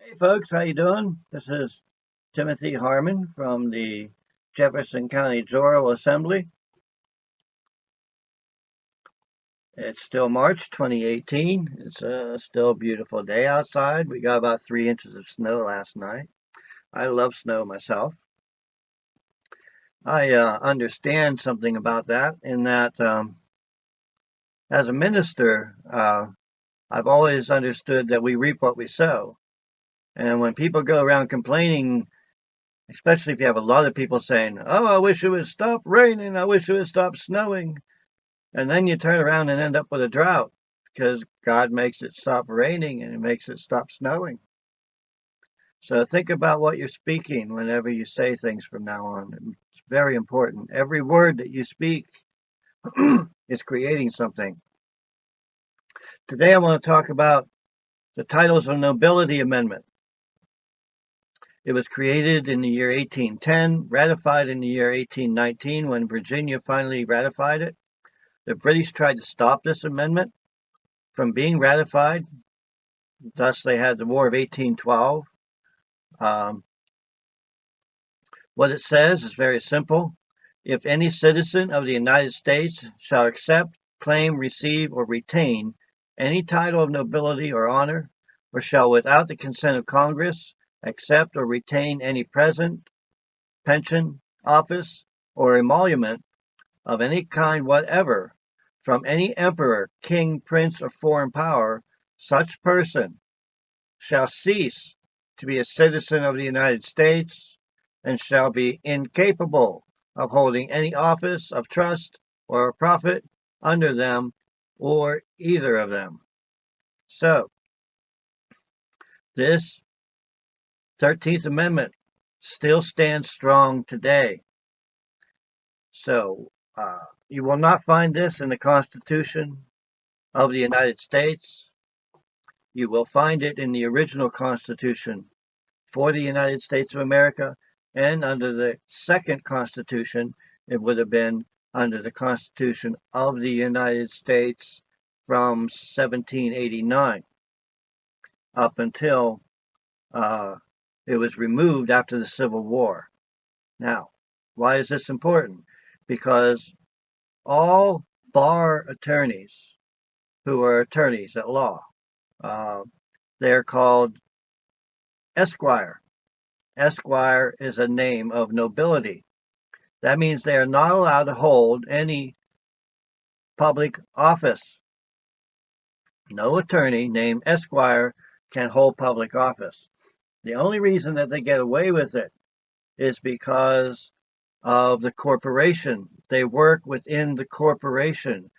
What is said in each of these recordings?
Hey folks, how you doing? This is Timothy Harmon from the Jefferson County Zorro Assembly. It's still March 2018. It's still a beautiful day outside. We got about 3 inches of snow last night. I love snow myself. I understand something about that in that as a minister, I've always understood that we reap what we sow. And when people go around complaining, especially if you have a lot of people saying, "Oh, I wish it would stop raining. I wish it would stop snowing." And then you turn around and end up with a drought because God makes it stop raining and He makes it stop snowing. So think about what you're speaking whenever you say things from now on. It's very important. Every word that you speak is creating something. Today I want to talk about the Titles of Nobility Amendment. It was created in the year 1810, ratified in the year 1819 when Virginia finally ratified it. The British tried to stop this amendment from being ratified. Thus, they had the War of 1812. Um, what it says is very simple. If any citizen of the United States shall accept, claim, receive, or retain any title of nobility or honor, or shall without the consent of Congress accept or retain any present, pension, office, or emolument of any kind whatever from any emperor, king, prince, or foreign power, such person shall cease to be a citizen of the United States and shall be incapable of holding any office of trust or profit under them or either of them. So, this 13th Amendment still stands strong today. So, you will not find this in the Constitution of the United States. You will find it in the original Constitution for the United States of America, and under the second Constitution, it would have been under the Constitution of the United States from 1789 up until it was removed after the Civil War. Now, why is this important? Because all bar attorneys who are attorneys at law, uh, they're called esquire. Esquire is a name of nobility. That means they are not allowed to hold any public office. No attorney named Esquire can hold public office. The only reason that they get away with it is because of the corporation. They work within the corporation.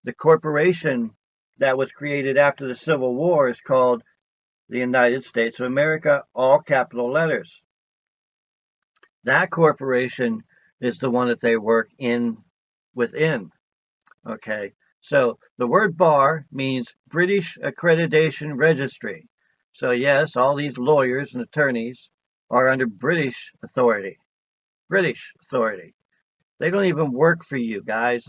The corporation that was created after the Civil War is called the United States of America, all capital letters. That corporation is the one that they work in within. Okay, so the word bar means British Accreditation Registry. So yes, all these lawyers and attorneys are under British authority. British authority. They don't even work for you guys.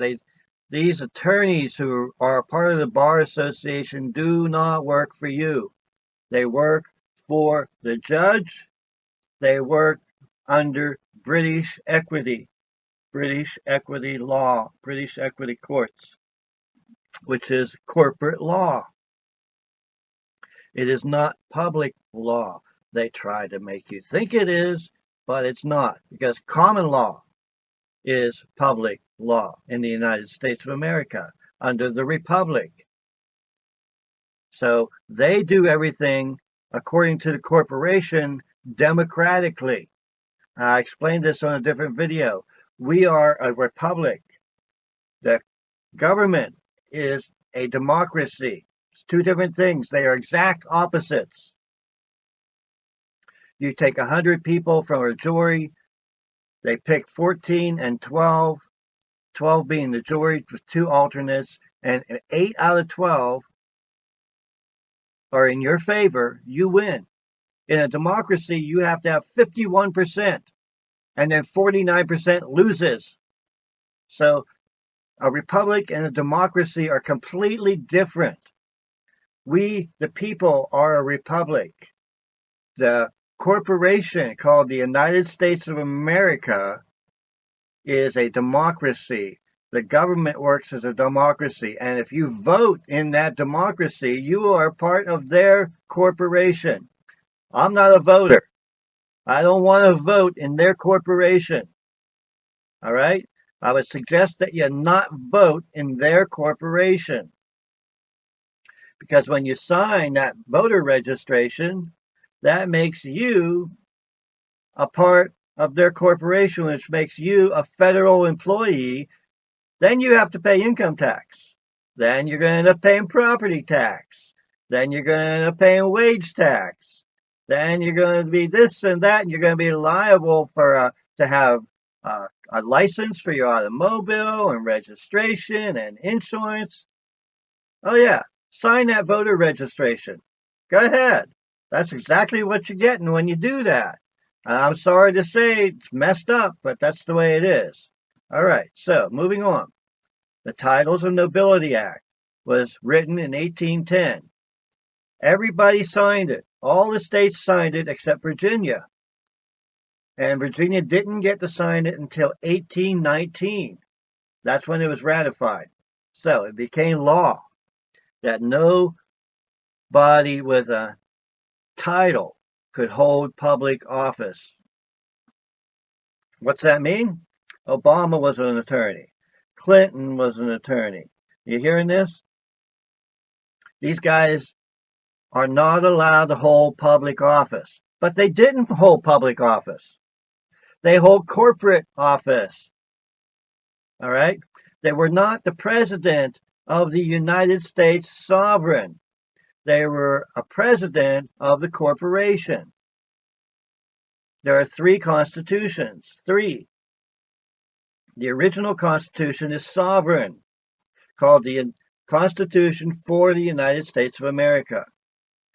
These attorneys who are part of the Bar Association do not work for you. They work for the judge. They work under British equity law, British equity courts, which is corporate law. It is not public law. They try to make you think it is, but it's not, because common law is public law in the United States of America under the Republic. So they do everything according to the corporation democratically. I explained this on a different video. We are a republic. The government is a democracy. It's two different things. They are exact opposites. You take 100 people from a jury, they pick 14 and 12, 12 being the jury with two alternates, and 8 out of 12 are in your favor, you win. In a democracy, you have to have 51%, and then 49% loses. So a republic and a democracy are completely different. We, the people, are a republic. the corporation called the United States of America is a democracy. The government works as a democracy, and if you vote in that democracy, you are part of their corporation. I'm not a voter. I don't want to vote in their corporation. All right? I would suggest that you not vote in their corporation. Because when you sign that voter registration, that makes you a part of their corporation, which makes you a federal employee. Then you have to pay income tax. Then you're going to end up paying property tax. Then you're going to end up paying wage tax. Then you're going to be this and that, and you're going to be liable for to have a license for your automobile and registration and insurance. Oh yeah, sign that voter registration. Go ahead. That's exactly what you're getting when you do that. And I'm sorry to say it's messed up, but that's the way it is. All right, so moving on. The Titles of Nobility Act was written in 1810. Everybody signed it. All the states signed it except Virginia. And Virginia didn't get to sign it until 1819. That's when it was ratified. So it became law that nobody with a title could hold public office. What's that mean? Obama was an attorney. Clinton was an attorney. You hearing this? These guys are not allowed to hold public office. But they didn't hold public office. They hold corporate office. All right? They were not the president of the United States sovereign. They were a president of the corporation. There are 3 constitutions. 3. The original Constitution is sovereign, called the Constitution for the United States of America.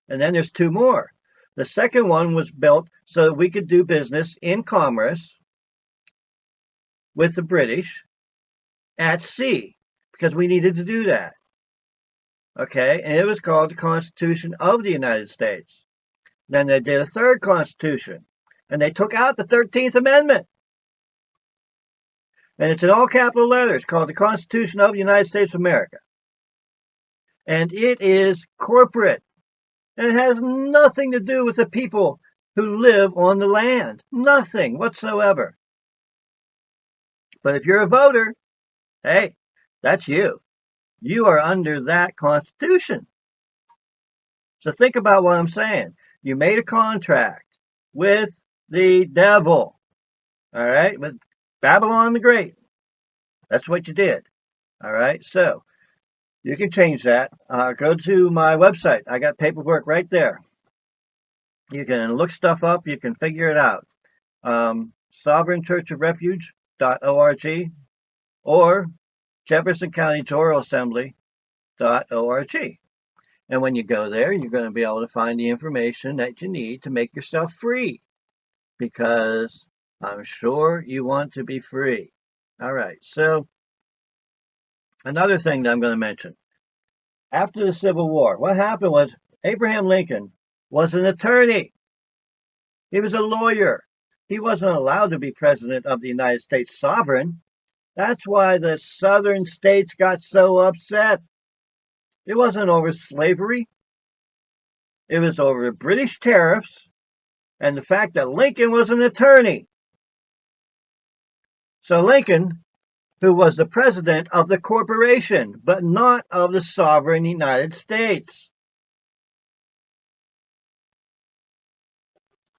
And then there's 2 more. The second one was built so that we could do business in commerce with the British at sea, because we needed to do that. Okay, and it was called the Constitution of the United States. Then they did a 3rd Constitution, and they took out the 13th Amendment. And it's in all capital letters, called the Constitution of the United States of America. And it is corporate. And it has nothing to do with the people who live on the land. Nothing whatsoever. But if you're a voter, hey, that's you. You are under that Constitution. So think about what I'm saying. You made a contract with the devil. All right? With Babylon the Great. That's what you did. All right? So you can change that. Go to my website. I got paperwork right there. You can look stuff up. You can figure it out. SovereignChurchOfRefuge.org or Jefferson County General Assembly.org. And when you go there, you're going to be able to find the information that you need to make yourself free. Because I'm sure you want to be free. All right. So another thing that I'm going to mention. After the Civil War, what happened was Abraham Lincoln was an attorney. He was a lawyer. He wasn't allowed to be president of the United States sovereign. That's why the southern states got so upset. It wasn't over slavery. It was over British tariffs and the fact that Lincoln was an attorney. So Lincoln, who was the president of the corporation, but not of the sovereign United States.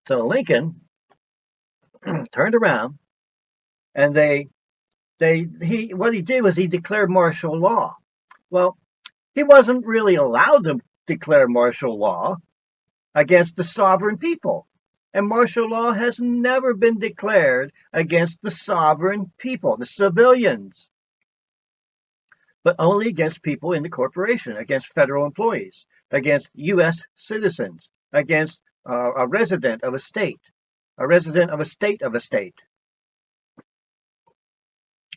So Lincoln turned around and what he did was he declared martial law. Well, he wasn't really allowed to declare martial law against the sovereign people. And martial law has never been declared against the sovereign people, the civilians, but only against people in the corporation, against federal employees, against U.S. citizens, against a resident of a state, a resident of a state of a state.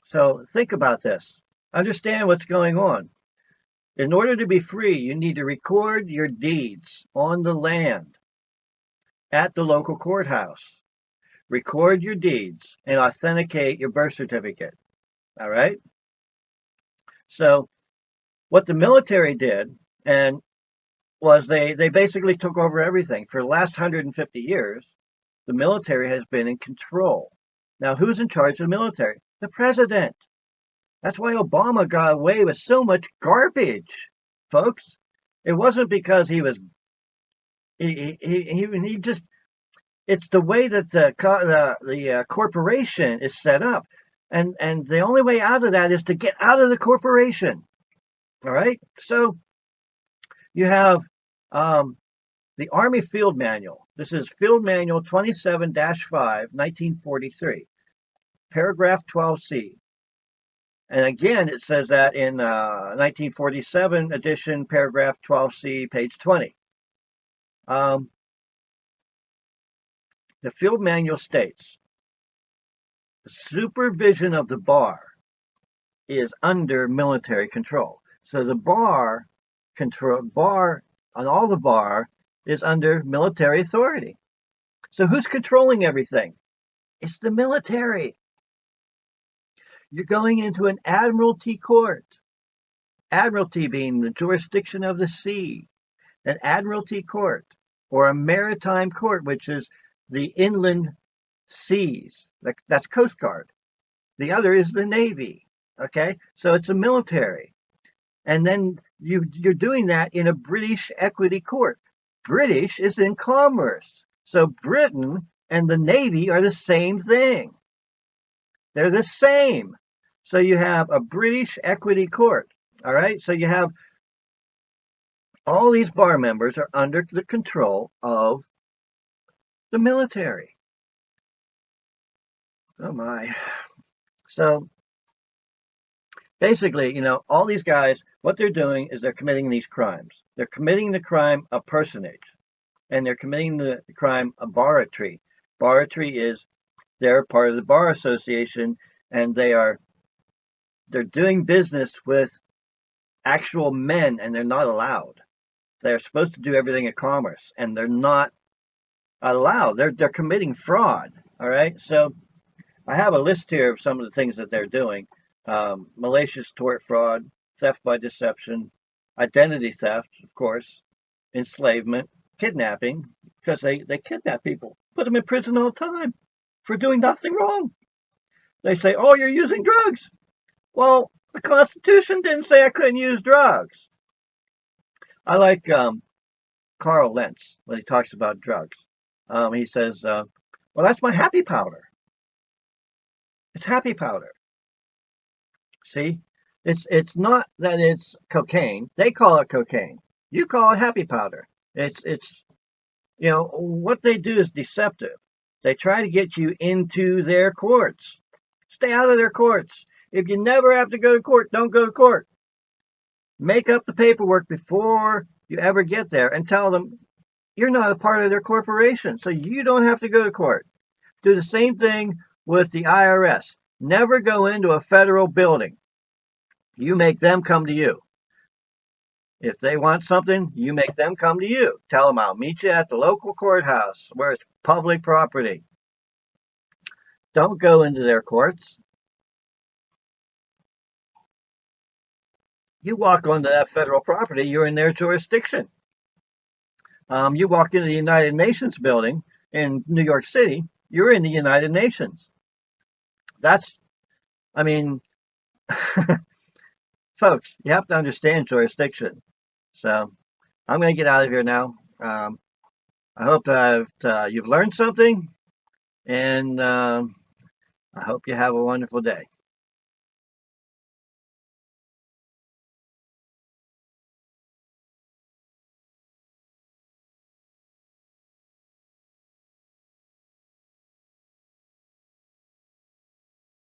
So think about this. Understand what's going on. In order to be free, you need to record your deeds on the land. at the local courthouse. Record your deeds and authenticate your birth certificate. All right? So what the military did and was they basically took over everything. For the last 150 years, the military has been in control. Now, who's in charge of the military? The president. That's why Obama got away with so much garbage, folks. It wasn't because he just. It's the way that the corporation is set up, and the only way out of that is to get out of the corporation. All right. So you have the Army Field Manual. This is Field Manual 27-5, 1943, paragraph 12C. And again, it says that in 1947 edition, paragraph 12C, page 20. The Field Manual states, the supervision of the bar is under military control. So the bar on all the bar is under military authority. So who's controlling everything? It's the military. You're going into an admiralty court. Admiralty being the jurisdiction of the sea. An admiralty court or a maritime court, which is the inland seas. That's Coast Guard. The other is the Navy. Okay, so it's a military. And then you're doing that in a British equity court. British is in commerce. So Britain and the Navy are the same thing. They're the same. So you have a British equity court. All right. So you have all these bar members are under the control of the military. Oh my. So basically, all these guys, what they're doing is they're committing these crimes. They're committing the crime of personage, and they're committing the crime of barratry. Barratry is they're part of the bar association, and they're doing business with actual men, and they're not allowed. They're supposed to do everything in commerce, and they're not allowed. They're committing fraud. All right, so I have a list here of some of the things that they're doing. Malicious tort fraud, theft by deception, identity theft, of course, enslavement, kidnapping, because they kidnap people, put them in prison all the time for doing nothing wrong. They say, oh, you're using drugs. Well, the Constitution didn't say I couldn't use drugs. I like Carl Lentz when he talks about drugs. He says, well, that's my happy powder. It's happy powder. See, it's not that it's cocaine. They call it cocaine. You call it happy powder. It's what they do is deceptive. They try to get you into their courts. Stay out of their courts. If you never have to go to court, don't go to court. Make up the paperwork before you ever get there and tell them you're not a part of their corporation, so you don't have to go to court. Do the same thing with the IRS. Never go into a federal building. You make them come to you. If they want something, you make them come to you. Tell them I'll meet you at the local courthouse where it's public property. Don't go into their courts. You walk onto that federal property, you're in their jurisdiction. You walk into the United Nations building in New York City, you're in the United Nations. Folks, you have to understand jurisdiction. So I'm going to get out of here now. I hope that you've learned something, and I hope you have a wonderful day.